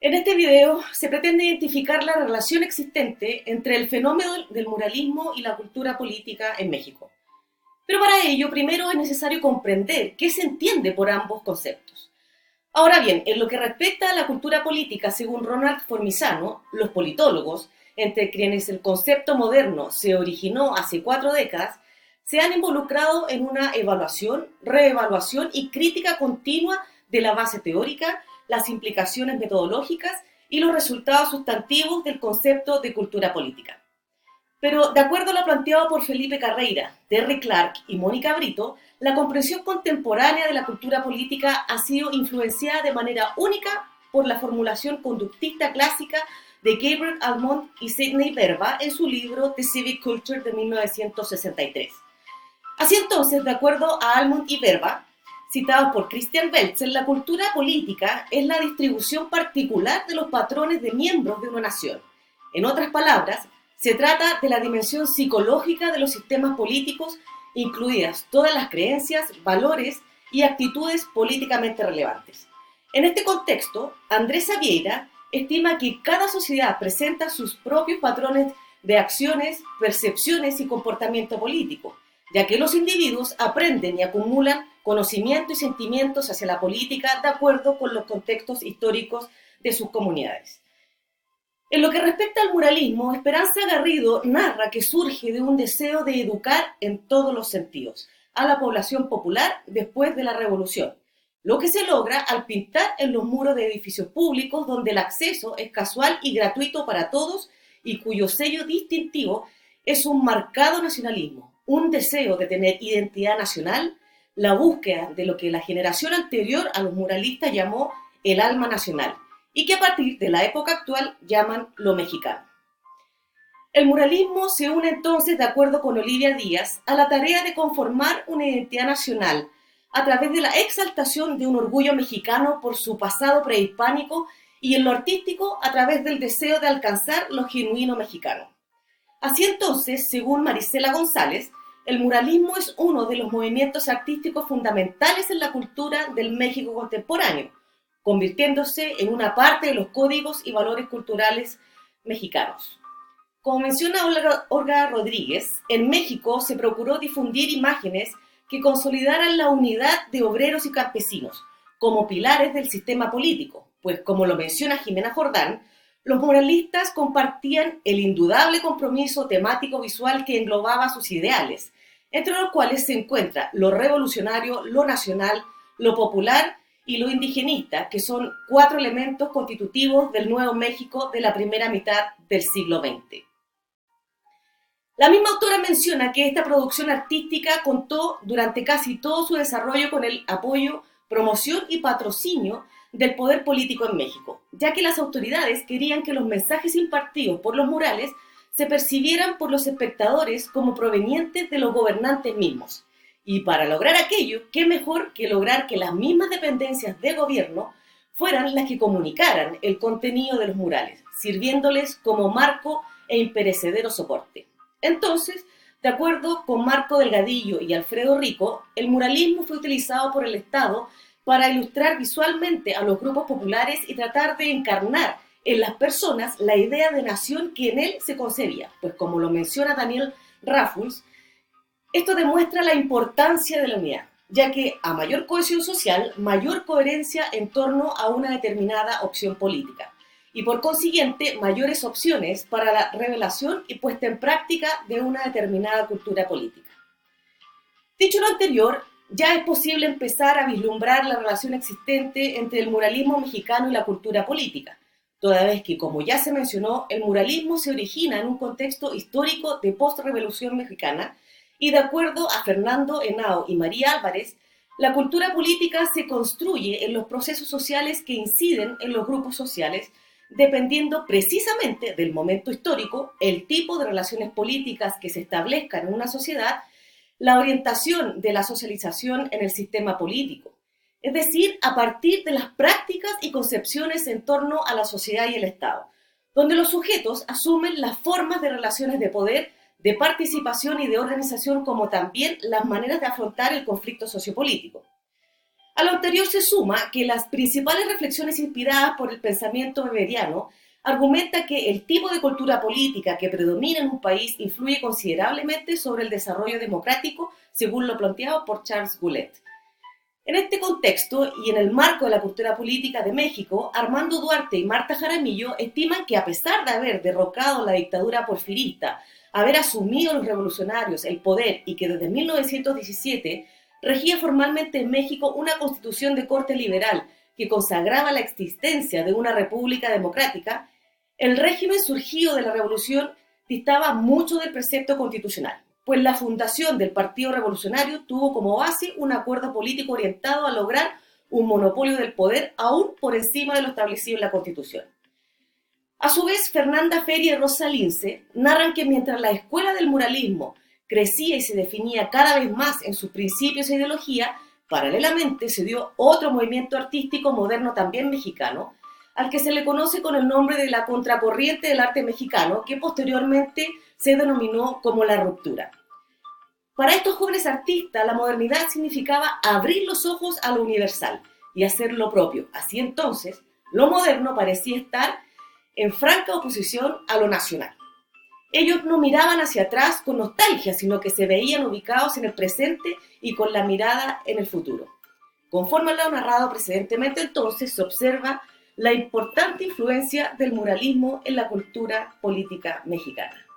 En este video se pretende identificar la relación existente entre el fenómeno del muralismo y la cultura política en México. Pero para ello, primero es necesario comprender qué se entiende por ambos conceptos. Ahora bien, en lo que respecta a la cultura política, según Ronald Formizano, los politólogos, entre quienes el concepto moderno se originó hace 4 décadas, se han involucrado en una evaluación, reevaluación y crítica continua de la base teórica, las implicaciones metodológicas y los resultados sustantivos del concepto de cultura política. Pero, de acuerdo a lo planteado por Felipe Carreira, Terry Clark y Mónica Brito, la comprensión contemporánea de la cultura política ha sido influenciada de manera única por la formulación conductista clásica de Gabriel Almond y Sidney Verba en su libro The Civic Culture de 1963. Así entonces, de acuerdo a Almond y Verba, citados por Christian Welzer, la cultura política es la distribución particular de los patrones de miembros de una nación. En otras palabras, se trata de la dimensión psicológica de los sistemas políticos, incluidas todas las creencias, valores y actitudes políticamente relevantes. En este contexto, Andrés Savieira estima que cada sociedad presenta sus propios patrones de acciones, percepciones y comportamiento político, ya que los individuos aprenden y acumulan conocimiento y sentimientos hacia la política de acuerdo con los contextos históricos de sus comunidades. En lo que respecta al muralismo, Esperanza Garrido narra que surge de un deseo de educar en todos los sentidos a la población popular después de la Revolución, lo que se logra al pintar en los muros de edificios públicos donde el acceso es casual y gratuito para todos y cuyo sello distintivo es un marcado nacionalismo, un deseo de tener identidad nacional, la búsqueda de lo que la generación anterior a los muralistas llamó el alma nacional, y que a partir de la época actual llaman lo mexicano. El muralismo se une entonces, de acuerdo con Olivia Díaz, a la tarea de conformar una identidad nacional a través de la exaltación de un orgullo mexicano por su pasado prehispánico y en lo artístico a través del deseo de alcanzar lo genuino mexicano. Así entonces, según Marisela González, el muralismo es uno de los movimientos artísticos fundamentales en la cultura del México contemporáneo, convirtiéndose en una parte de los códigos y valores culturales mexicanos. Como menciona Olga Rodríguez, en México se procuró difundir imágenes que consolidaran la unidad de obreros y campesinos como pilares del sistema político, pues como lo menciona Jimena Jordán, los muralistas compartían el indudable compromiso temático visual que englobaba sus ideales, entre los cuales se encuentra lo revolucionario, lo nacional, lo popular y lo indigenista, que son 4 elementos constitutivos del Nuevo México de la primera mitad del siglo XX. La misma autora menciona que esta producción artística contó durante casi todo su desarrollo con el apoyo, promoción y patrocinio del poder político en México, ya que las autoridades querían que los mensajes impartidos por los murales se percibieran por los espectadores como provenientes de los gobernantes mismos. Y para lograr aquello, qué mejor que lograr que las mismas dependencias de gobierno fueran las que comunicaran el contenido de los murales, sirviéndoles como marco e imperecedero soporte. Entonces, de acuerdo con Marco Delgadillo y Alfredo Rico, el muralismo fue utilizado por el Estado para ilustrar visualmente a los grupos populares y tratar de encarnar en las personas la idea de nación que en él se concebía, pues como lo menciona Daniel Raffuls, esto demuestra la importancia de la unidad, ya que a mayor cohesión social, mayor coherencia en torno a una determinada opción política, y por consiguiente mayores opciones para la revelación y puesta en práctica de una determinada cultura política. Dicho lo anterior, ya es posible empezar a vislumbrar la relación existente entre el muralismo mexicano y la cultura política, toda vez que, como ya se mencionó, el muralismo se origina en un contexto histórico de post-revolución mexicana y de acuerdo a Fernando Henao y María Álvarez, la cultura política se construye en los procesos sociales que inciden en los grupos sociales, dependiendo precisamente del momento histórico, el tipo de relaciones políticas que se establezcan en una sociedad, la orientación de la socialización en el sistema político, es decir, a partir de las prácticas y concepciones en torno a la sociedad y el Estado, donde los sujetos asumen las formas de relaciones de poder, de participación y de organización, como también las maneras de afrontar el conflicto sociopolítico. A lo anterior se suma que las principales reflexiones inspiradas por el pensamiento weberiano argumenta que el tipo de cultura política que predomina en un país influye considerablemente sobre el desarrollo democrático, según lo planteado por Charles Goulet. En este contexto y en el marco de la cultura política de México, Armando Duarte y Marta Jaramillo estiman que a pesar de haber derrocado la dictadura porfirista, haber asumido los revolucionarios el poder y que desde 1917 regía formalmente en México una constitución de corte liberal que consagraba la existencia de una república democrática, el régimen surgido de la revolución distaba mucho del precepto constitucional, pues la fundación del Partido Revolucionario tuvo como base un acuerdo político orientado a lograr un monopolio del poder aún por encima de lo establecido en la Constitución. A su vez, Fernanda Feria y Rosa Lince narran que mientras la escuela del muralismo crecía y se definía cada vez más en sus principios e ideología, paralelamente se dio otro movimiento artístico moderno también mexicano, al que se le conoce con el nombre de la contracorriente del arte mexicano, que posteriormente se denominó como la ruptura. Para estos jóvenes artistas, la modernidad significaba abrir los ojos a lo universal y hacer lo propio. Así entonces, lo moderno parecía estar en franca oposición a lo nacional. Ellos no miraban hacia atrás con nostalgia, sino que se veían ubicados en el presente y con la mirada en el futuro. Conforme a lo narrado precedentemente, entonces, se observa la importante influencia del muralismo en la cultura política mexicana.